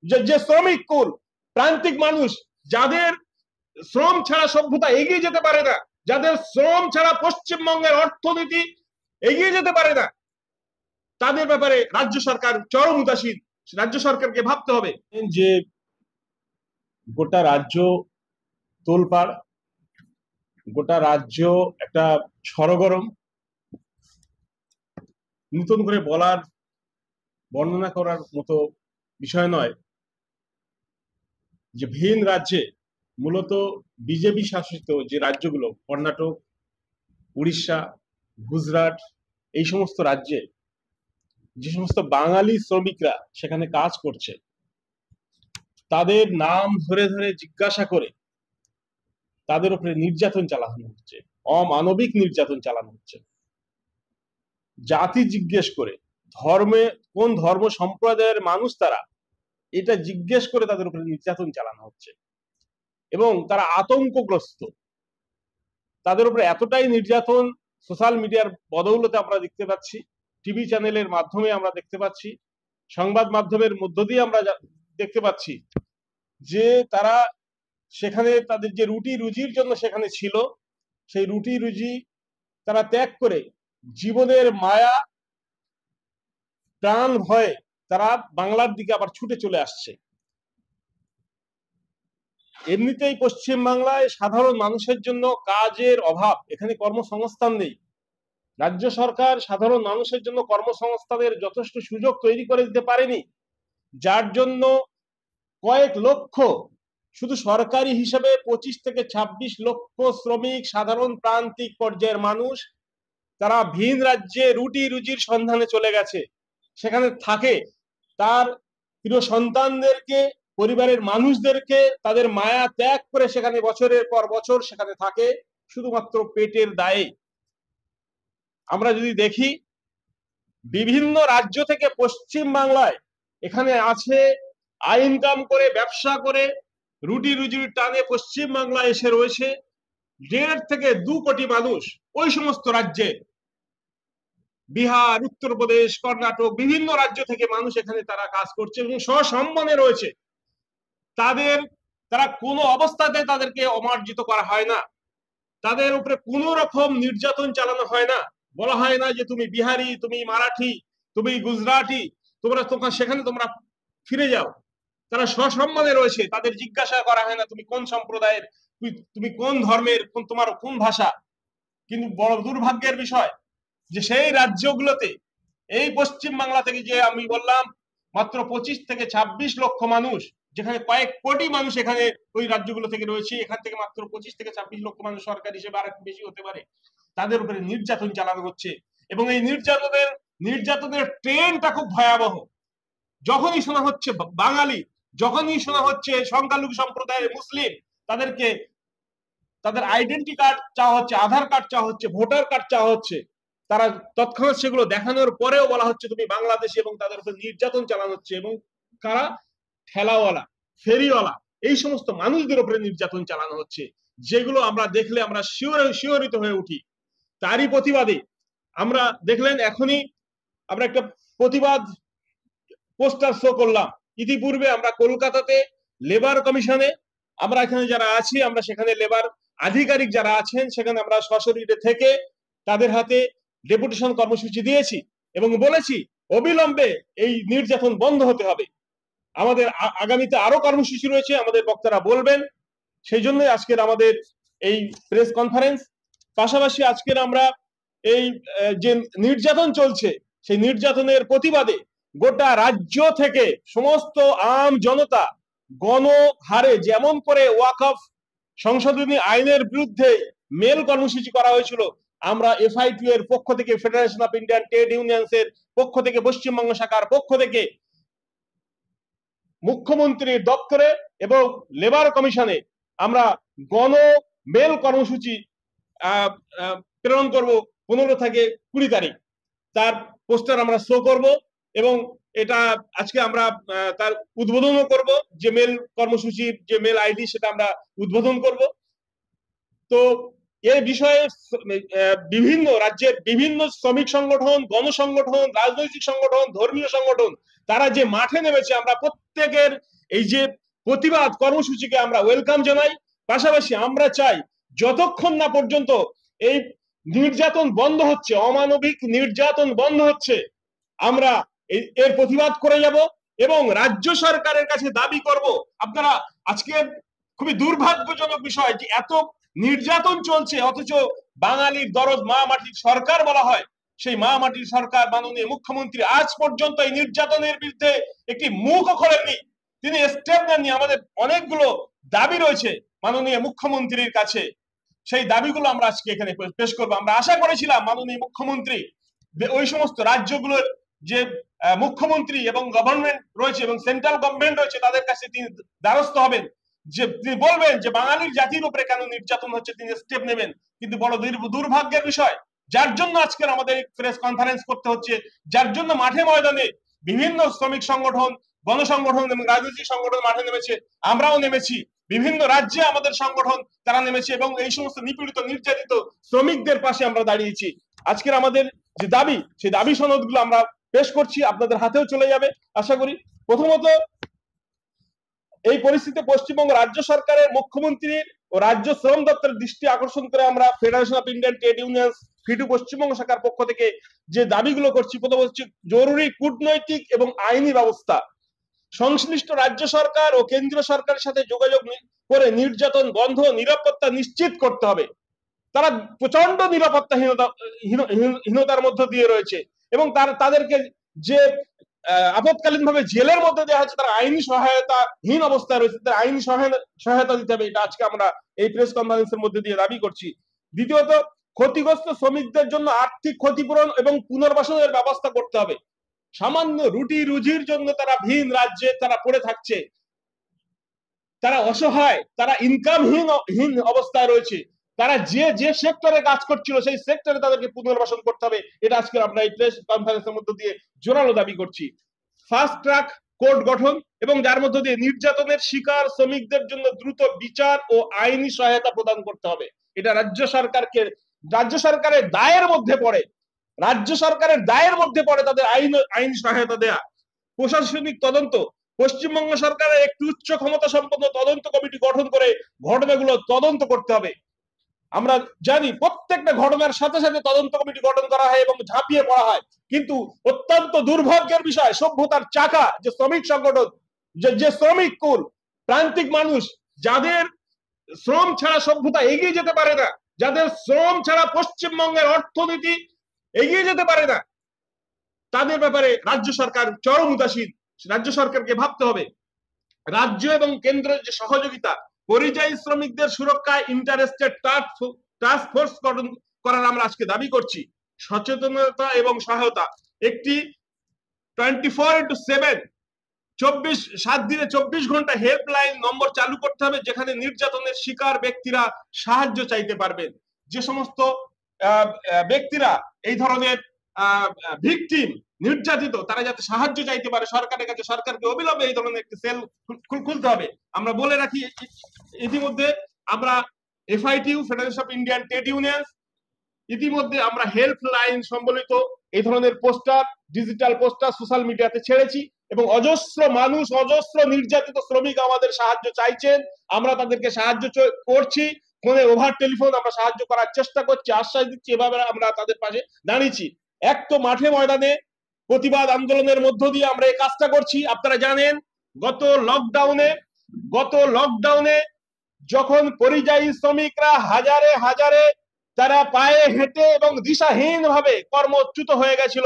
যে শ্রমিক কুল, প্রান্তিক মানুষ, যাদের শ্রম ছাড়া সভ্যতা এগিয়ে যেতে পারে না, যাদের শ্রম ছাড়া পশ্চিমবঙ্গের অর্থনীতি এগিয়ে যেতে পারে না, তাদের ব্যাপারে রাজ্য সরকার চরম উদাসীন। রাজ্য সরকারকে ভাবতে হবে যে গোটা রাজ্য তোলপাড়, গোটা রাজ্য একটা সরগরম। নতুন করে বলার, বর্ণনা করার মতো বিষয় নয় যে ভিন রাজ্যে, মূলত বিজেপি শাসিত যে রাজ্যগুলো, কর্ণাটক, উড়িষ্যা, গুজরাট, এই সমস্ত রাজ্যে যে সমস্ত বাঙালি শ্রমিকরা সেখানে কাজ করছে, তাদের নাম ধরে ধরে জিজ্ঞাসা করে তাদের উপরে নির্যাতন চালানো হচ্ছে, অমানবিক নির্যাতন চালানো হচ্ছে। জাতি জিজ্ঞেস করে, ধর্মে কোন ধর্ম সম্প্রদায়ের মানুষ তারা, এটা জিজ্ঞেস করে তাদের উপরে নির্যাতন চালানো হচ্ছে এবং তারা আতঙ্কগ্রস্ত। তাদের উপরে এতটাই নির্যাতন সোশ্যাল মিডিয়ার বদৌলতে আমরা দেখতে পাচ্ছি, টিভি চ্যানেলের মাধ্যমে আমরা দেখতে পাচ্ছি, সংবাদ মাধ্যমের মধ্য দিয়ে আমরা দেখতে পাচ্ছি যে তারা সেখানে তাদের যে রুটি রুজির জন্য সেখানে ছিল, সেই রুটি রুজি তারা ত্যাগ করে জীবনের মায়া প্রাণ ভয়ে তারা বাংলার দিকে আবার ছুটে চলে আসছে। এমনিতেই পশ্চিম বাংলায় সাধারণ মানুষের জন্য কাজের অভাব, এখানে কর্মসংস্থান নেই। রাজ্য সরকার সাধারণ মানুষের জন্য কর্মসংস্থানের যথেষ্ট সুযোগ তৈরি করে দিতে পারেনি, যার জন্য কয়েক লক্ষ, শুধু সরকারি হিসেবে 25 থেকে 26 লক্ষ শ্রমিক, সাধারণ প্রান্তিক পর্যায়ের মানুষ, তারা ভিন রাজ্যে রুটি রুজির সন্ধানে চলে গেছে, সেখানে থাকে, তার প্রিয় সন্তানদেরকে, পরিবারের মানুষদেরকে, তাদের মায়া ত্যাগ করে সেখানে বছরের পর বছর সেখানে থাকে শুধুমাত্র পেটের দায়ে। আমরা যদি দেখি বিভিন্ন রাজ্য থেকে পশ্চিম বাংলায় এখানে আছে, ইনকাম করে, ব্যবসা করে, রুটি রুজির টানে পশ্চিম বাংলায় এসে রয়েছে 1.5 থেকে 2 কোটি মানুষ। ওই সমস্ত রাজ্যে, বিহার, উত্তরপ্রদেশ, কর্ণাটক, বিভিন্ন রাজ্য থেকে মানুষ এখানে তারা কাজ করছে এবং সসম্মানে রয়েছে। তারা কোনো অবস্থাতে তাদেরকে অমার্জিত করা হয় না, তাদের উপরে কোনো রকম নির্যাতন চালানো হয় না। বলা হয় না যে তুমি বিহারি, তুমি মারাঠি, তুমি গুজরাটি, তোমরা সেখানে তোমরা ফিরে যাও। তারা সসম্মানে রয়েছে, তাদের জিজ্ঞাসা করা হয় না তুমি কোন সম্প্রদায়ের, তুমি কোন ধর্মের, তোমার কোন ভাষা। কিন্তু বড় দুর্ভাগ্যের বিষয় যে সেই রাজ্যগুলোতে, এই পশ্চিম বাংলা থেকে যে আমি বললাম মাত্র 25 থেকে 26 লক্ষ মানুষ, যেখানে কয়েক কোটি মানুষ এখানে ওই রাজ্যগুলো থেকে রয়েছে, এখান থেকে মাত্র 25 থেকে 26 লক্ষ মানুষ, সরকার হিসেবে আর একটু বেশি হতে পারে, তাদের উপরে নির্যাতন চালানো হচ্ছে। এবং এই নির্যাতনের ট্রেনটা খুব ভয়াবহ। যখনই শোনা হচ্ছে বাঙালি, যখনই শোনা হচ্ছে সংখ্যালঘু সম্প্রদায়ের মুসলিম, তাদেরকে তাদের আইডেন্টি কার্ড চাওয়া হচ্ছে, আধার কার্ড চাওয়া হচ্ছে, ভোটার কার্ড চাওয়া হচ্ছে, তারা তৎক্ষণাৎ সেগুলো দেখানোর পরেও বলা হচ্ছে তুমি বাংলাদেশি, এবং তাদের উপর নির্যাতন চালানো হচ্ছে। এবং কারা? ঠেলাওয়ালা, ফেরিওয়ালা, এই সমস্ত মানুষদের উপরে নির্যাতন চালানো হচ্ছে, যেগুলো আমরা দেখলে আমরা শিহরিত হয়ে উঠি। তারই প্রতিবাদে আমরা দেখলেন এখনই আমরা একটা প্রতিবাদ পোস্টার শো করলাম। ইতিপূর্বে আমরা কলকাতাতে লেবার কমিশনে, আমরা এখানে যারা আছি, আমরা সেখানে লেবার আধিকারিক যারা আছেন সেখানে আমরা সশরীরে থেকে তাদের হাতে ডেপুটেশন কর্মসূচি দিয়েছি এবং বলেছি অবিলম্বে এই নির্যাতন বন্ধ হতে হবে। আমাদের আগামীতে আরো কর্মসূচি রয়েছে, আমাদের বক্তারা বলবেন, সেই জন্যই আজকের আমাদের এই প্রেস কনফারেন্স। পাশাপাশি আজকের আমরা এই যে নির্যাতন চলছে, সেই নির্যাতনের প্রতিবাদে গোটা রাজ্য থেকে সমস্ত আম জনতা গণহারে, যেমন করে ওয়াকফ সংশোধনী আইনের বিরুদ্ধে মেল কর্মসূচি করা হয়েছিল, আমরা FITU এর পক্ষ থেকে, federation of Indian trade unions এর পক্ষ থেকে, পশ্চিমবঙ্গ শাখার পক্ষ থেকে মুখ্যমন্ত্রীর দপ্তরে এবং লেবার কমিশনে আমরা গণ মেল কর্মসূচি প্রেরণ করব 15 থেকে 20 তারিখ। তার পোস্টার আমরা শো করব এবং এটা আজকে আমরা তার উদ্বোধনও করব, যে মেল কর্মসূচির যে মেল আইডি সেটা আমরা উদ্বোধন করব। তো এই বিষয়ে বিভিন্ন রাজ্যের বিভিন্ন শ্রমিক সংগঠন, গণসংগঠন, রাজনৈতিক সংগঠন, ধর্মীয় সংগঠন, তারা যে মাঠে নেমেছে, আমরা প্রত্যেকের এই যে প্রতিবাদ কর্মসূচিকে আমরা ওয়েলকাম জানাই। পাশাপাশি আমরা চাই যতক্ষণ না পর্যন্ত এই নির্যাতন বন্ধ হচ্ছে, অমানবিক নির্যাতন বন্ধ হচ্ছে, আমরা এর প্রতিবাদ করে যাব এবং রাজ্য সরকারের কাছে দাবি করব। আপনারা আজকে খুবই দুর্ভাগ্যজনক বিষয় যে এত নির্যাতন চলছে, অথচ বাঙালির দরদ মা মাটির সরকার বলা হয়, সেই মা মাটির সরকার মাননীয় মুখ্যমন্ত্রী আজ পর্যন্ত এই নির্যাতনের বিরুদ্ধে একটি মুখও খোলেননি, তিনি স্টেপ নেননি। আমাদের অনেকগুলো দাবি রয়েছে মাননীয় মুখ্যমন্ত্রীর কাছে, সেই দাবিগুলো আমরা আজকে এখানে পেশ করবো। আমরা আশা করেছিলাম মাননীয় মুখ্যমন্ত্রী ওই সমস্ত রাজ্যগুলোর যে মুখ্যমন্ত্রী এবং গভর্নমেন্ট রয়েছে এবং সেন্ট্রাল গভর্নমেন্ট রয়েছে তাদের কাছে তিনি দ্বারস্থ হবেন, যে তিনি বলবেন যে বাঙালির জাতির উপরে কেন নির্যাতন হচ্ছে, তিনি স্টেপ নেবেন। কিন্তু বড় দুর্ভাগ্যের বিষয়, যার জন্য আজকের আমাদের প্রেস কনফারেন্স করতে হচ্ছে, যার জন্য মাঠে ময়দানে বিভিন্ন শ্রমিক সংগঠন, গণসংগঠন এবং রাজনৈতিক সংগঠন মাঠে নেমেছে, আমরাও নেমেছি, বিভিন্ন রাজ্যে আমাদের সংগঠন তারা নেমেছে এবং এই সমস্ত নিপীড়িত নির্যাতিত শ্রমিকদের পাশে আমরা দাঁড়িয়েছি। আজকের আমাদের যে দাবি, সেই দাবি সনদগুলো আমরা পেশ করছি, আপনাদের হাতেও চলে যাবে আশা করি। প্রথমত, এই পরিস্থিতিতে পশ্চিমবঙ্গ রাজ্য সরকারের মুখ্যমন্ত্রীর ও রাজ্য শ্রম দপ্তরের দৃষ্টি আকর্ষণ করে আমরা federation of Indian trade unions FITU Paschimbanga শাখার পক্ষ থেকে যে দাবিগুলো করছি, প্রথম হচ্ছে জরুরি কূটনৈতিক এবং আইনি ব্যবস্থা। সংশ্লিষ্ট রাজ্য সরকার ও কেন্দ্রীয় সরকারের সাথে যোগাযোগ করে নির্যাতন বন্ধ, নিরাপত্তা নিশ্চিত করতে হবে। তারা প্রচন্ড নিরাপত্তাহীনতার মধ্য দিয়ে রয়েছে এবং তাদেরকে যে আপৎকালীন ভাবে জেলের মধ্যে দেওয়া হচ্ছে, তারা আইনি সহায়তাহীন অবস্থায় রয়েছে, তারা আইনি সহায়তা দিতে হবে। এটা আজকে আমরা এই প্রেস কনফারেন্সের মধ্যে দিয়ে দাবি করছি। দ্বিতীয়ত, ক্ষতিগ্রস্ত শ্রমিকদের জন্য আর্থিক ক্ষতিপূরণ এবং পুনর্বাসনের ব্যবস্থা করতে হবে। সামান্য রুটি রুজির জন্য তারা ভিন রাজ্যে তারা পড়ে থাকছে, তারা অসহায়, তারা ইনকামহীন অবস্থায় রয়েছে, তারা যে সেক্টরে কাজ করছিল সেই সেক্টরে তাদেরকে পুনর্বাসন করতে হবে। এটা আজকে আমরা এই প্রেস কনফারেন্সের মধ্যে দিয়ে জোরালো দাবি করছি। ফাস্ট ট্র্যাক কোর্ট গঠন এবং যার মধ্য দিয়ে নির্যাতনের শিকার শ্রমিকদের জন্য দ্রুত বিচার ও আইনি সহায়তা প্রদান করতে হবে। এটা রাজ্য সরকারের দায়ের মধ্যে পড়ে, রাজ্য সরকারের দায়ের মধ্যে পড়ে তাদের আইনি সহায়তা দেয়া। প্রশাসনিক তদন্ত, পশ্চিমবঙ্গ সরকারের একটি উচ্চ ক্ষমতা সম্পন্ন তদন্ত কমিটি গঠন করে ঘটনাগুলো তদন্ত করতে হবে। আমরা জানি প্রত্যেকটা ঘটনার সাথে সাথে তদন্ত কমিটি গঠন করা হয় এবং ঝাঁপিয়ে পড়া হয়, কিন্তু অত্যন্ত দুর্ভাগ্যের বিষয়, সভ্যতার চাকা যে শ্রমিক সংগঠন, যে শ্রমিক কুল, প্রান্তিক মানুষ, যাদের শ্রম ছাড়া সভ্যতা এগিয়ে যেতে পারে না, যাদের শ্রম ছাড়া পশ্চিমবঙ্গের অর্থনীতি এগিয়ে যেতে পারে না, তাদের ব্যাপারে রাজ্য সরকার চরম উদাসীন। রাজ্য সরকারকে ভাবতে হবে। রাজ্য এবং কেন্দ্রের যে সহযোগিতা, পরিযায়ী শ্রমিকদের সুরক্ষায় ইন্টারেস্টেড টাস্ক ফোর্স গঠন করার আমরা আজকে দাবি করছি। সচেতনতা এবং সহায়তা, একটি 24/7 7 দিনে 24 ঘন্টা হেল্পলাইন নম্বর চালু করতে হবে, যেখানে নির্যাতনের শিকার ব্যক্তিরা সাহায্য চাইতে পারবেন। যে সমস্ত ব্যক্তিরা এই ধরনের ভিকটিম, নির্যাতিত, তারা যাতে সাহায্য চাইতে পারে সরকারের কাছে, সরকারকে অবিলম্বে এই ধরনের একটি সেল খুলতে হবে। আমরা বলে রাখি, ইতিমধ্যে আমরা FITU federation of Indian trade unions ইতিমধ্যে আমরা হেল্পলাইন সম্বলিত এই ধরনের পোস্টার, ডিজিটাল পোস্টার সোশ্যাল মিডিয়াতে ছেড়েছি এবং অজস্র মানুষ, অজস্র নির্যাতিত শ্রমিক আমাদের সাহায্য চাইছেন, আমরা তাদেরকে সাহায্য করছি। ফোনে ওভার টেলিফোন আমরা সাহায্য করার চেষ্টা করছি, আশ্বাস দিচ্ছি, এভাবে আমরা তাদের পাশে দাঁড়িয়েছি। এক তো মাঠে ময়দানে প্রতিবাদ আন্দোলনের মধ্য দিয়ে আমরা এই কাজটা করছি। আপনারা জানেন গত লকডাউনে যখন পরিযায়ী শ্রমিকরা হাজারে হাজারে তারা পায়ে হেঁটে এবং দিশাহীন ভাবে কর্মচ্যুত হয়ে গেছিল,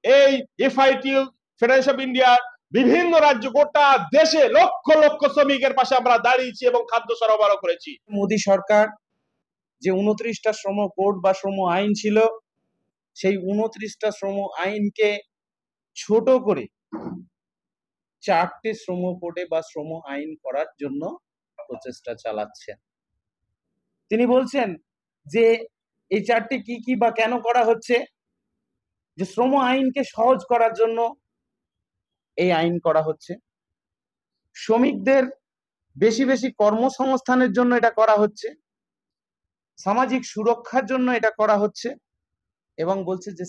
এই এফআইটিউ ফেডারেশন অফ ইন্ডিয়া বিভিন্ন রাজ্য, গোটা দেশে লক্ষ লক্ষ শ্রমিকের পাশে আমরা দাঁড়িয়েছি এবং খাদ্য সরবরাহ করেছি। মোদী সরকার যে 29টা শ্রম কোড বা শ্রম আইন ছিল, সেই 29টা শ্রম আইনকে ছোট করে 4টে শ্রম কোডে বা শ্রম আইন করার জন্য প্রচেষ্টা চালাচ্ছেন। তিনি বলছেন যে এই 4টে কি কি বা কেন করা হচ্ছে, যে শ্রম আইনকে সহজ করার জন্য এই আইন করা হচ্ছে, শ্রমিকদের বেশি বেশি কর্মসংস্থানের জন্য এটা করা হচ্ছে, সামাজিক সুরক্ষার জন্য এটা করা হচ্ছে, এবং বলছে যে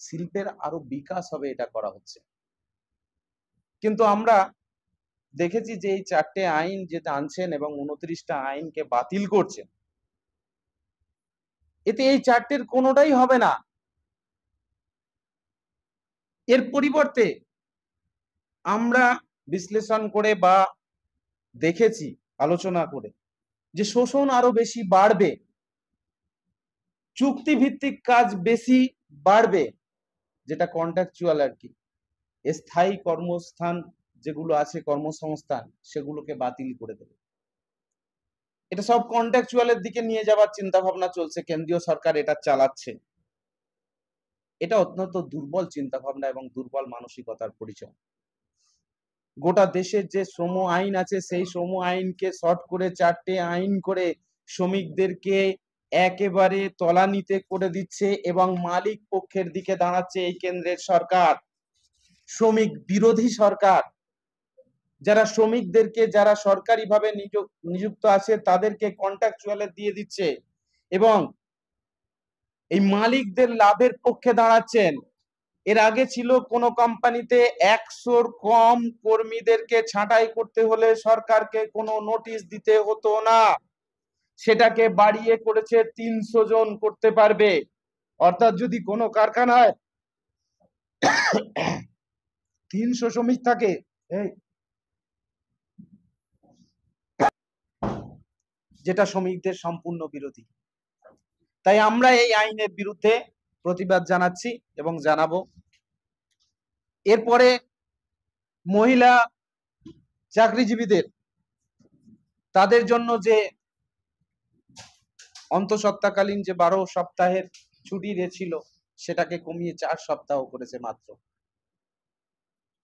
শিল্পের আরো বিকাশ হবে এটা করা হচ্ছে। কিন্তু আমরা দেখেছি যে এই 4টে আইন যেটা আনছেন এবং 29টা আইনকে বাতিল করছেন, এতে এই 4টের কোনোটাই হবে না। এর পরিবর্তে আমরা বিশ্লেষণ করে বা দেখেছি আলোচনা করে যে শোষণ আরো বেশি বাড়বে, চুক্তিভিত্তিক কাজ বেশি বাড়বে, যেটা কন্ট্রাকচুয়াল আর কি, স্থায়ী কর্মস্থান যেগুলো আছে কর্মসংস্থান সেগুলোকে বাতিল করে দেবে। এটা সব কন্ট্রাকচুয়ালের দিকে নিয়ে যাওয়ার চিন্তা ভাবনা চলছে, কেন্দ্রীয় সরকার এটা চালাচ্ছে। এটা অত্যন্ত দুর্বল চিন্তা ভাবনা এবং দুর্বল মানসিকতার পরিচয়। গোটা দেশের যে শ্রম আইন আছে সেই শ্রম আইনকে শর্ট করে 4টে আইন করে শ্রমিকদেরকে একেবারে তলানিতে করে দিচ্ছে এবং মালিক পক্ষের দিকে দাঁড়াচ্ছে এই কেন্দ্রের সরকার, শ্রমিক বিরোধী সরকার। যারা শ্রমিকদেরকে, যারা সরকারিভাবে নিযুক্ত আছে তাদেরকে কন্ট্রাকচুয়ালে দিয়ে দিচ্ছে এবং এই মালিকদের লাভের পক্ষে দাঁড়াচ্ছেন। এর আগে ছিল কোন কোম্পানিতে 100-র কম কর্মীদেরকে ছাঁটাই করতে হলে সরকারকে কোনো নোটিশ দিতে হতো না, সেটাকে বাড়িয়ে করেছে 300 জন করতে পারবে। অর্থাৎ যদি কোনো কারখানায় 300 শ্রমিক থাকে, যেটা শ্রমিকদের সম্পূর্ণ বিরোধী। তাই আমরা এই আইনের বিরুদ্ধে প্রতিবাদ জানাচ্ছি এবং জানাবো। এরপরে মহিলা চাকরিজীবীদের তাদের জন্য যে অন্তঃসত্ত্বাকালীন যে 12 সপ্তাহের ছুটি ছিল সেটাকে কমিয়ে 4 সপ্তাহ করেছে মাত্র,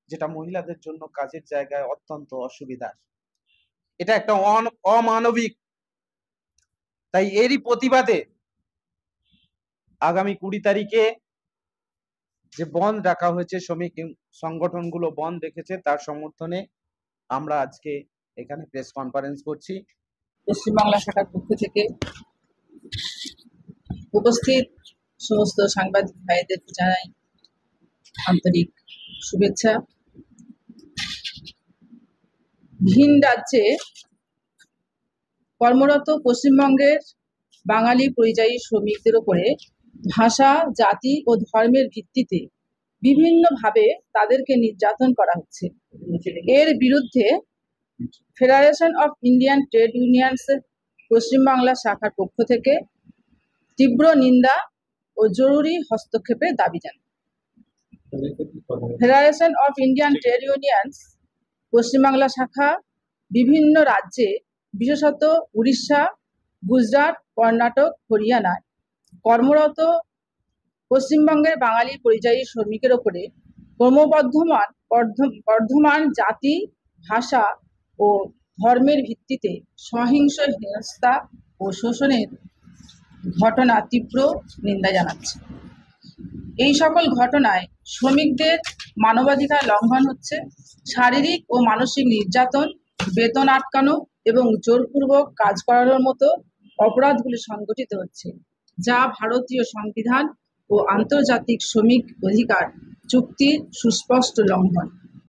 যেটা মহিলাদের জন্য কাজের জায়গায় অত্যন্ত অসুবিধার। এটা একটা অমানবিক। তাই এরই প্রতিবাদে আগামী 20 তারিখে যে বন্ধ রাখা হয়েছে, শ্রমিক সংগঠনগুলো বন্ধ রেখেছে, তার সমর্থনে আমরা আজকে এখানে প্রেস কনফারেন্স করছি। পশ্চিমবাংলা শাখার পক্ষ থেকে উপস্থিত সমস্ত সাংবাদিক ভাইদের জানাই আন্তরিক শুভেচ্ছা। ভিন রাজ্যে কর্মরত পশ্চিমবঙ্গের বাঙালি পরিযায়ী শ্রমিকদের উপরে ভাষা, জাতি ও ধর্মের ভিত্তিতে বিভিন্নভাবে তাদেরকে নির্যাতন করা হচ্ছে। এর বিরুদ্ধে federation of Indian trade unions Paschimbangla শাখার পক্ষ থেকে তীব্র নিন্দা ও জরুরি হস্তক্ষেপের দাবি জানায়। Federation of Indian trade unions Paschimbangla শাখা বিভিন্ন রাজ্যে, বিশেষত উড়িষ্যা, গুজরাট, কর্ণাটক, হরিয়ানায় কর্মরত পশ্চিমবঙ্গের বাঙালি পরিযায়ী শ্রমিকের ওপরে ক্রমবর্ধমান জাতি, ভাষা ও ধর্মের ভিত্তিতে সহিংস হেনস্থা ও শোষণের ঘটনা তীব্র নিন্দা জানাচ্ছে। এই সকল ঘটনায় শ্রমিকদের মানবাধিকার লঙ্ঘন হচ্ছে, শারীরিক ও মানসিক নির্যাতন, বেতন আটকানো এবং জোরপূর্বক কাজ করানোর মতো অপরাধগুলি সংঘটিত হচ্ছে, যা ভারতীয় সংবিধান ও আন্তর্জাতিক শ্রমিক অধিকার চুক্তির সুস্পষ্ট লঙ্ঘন।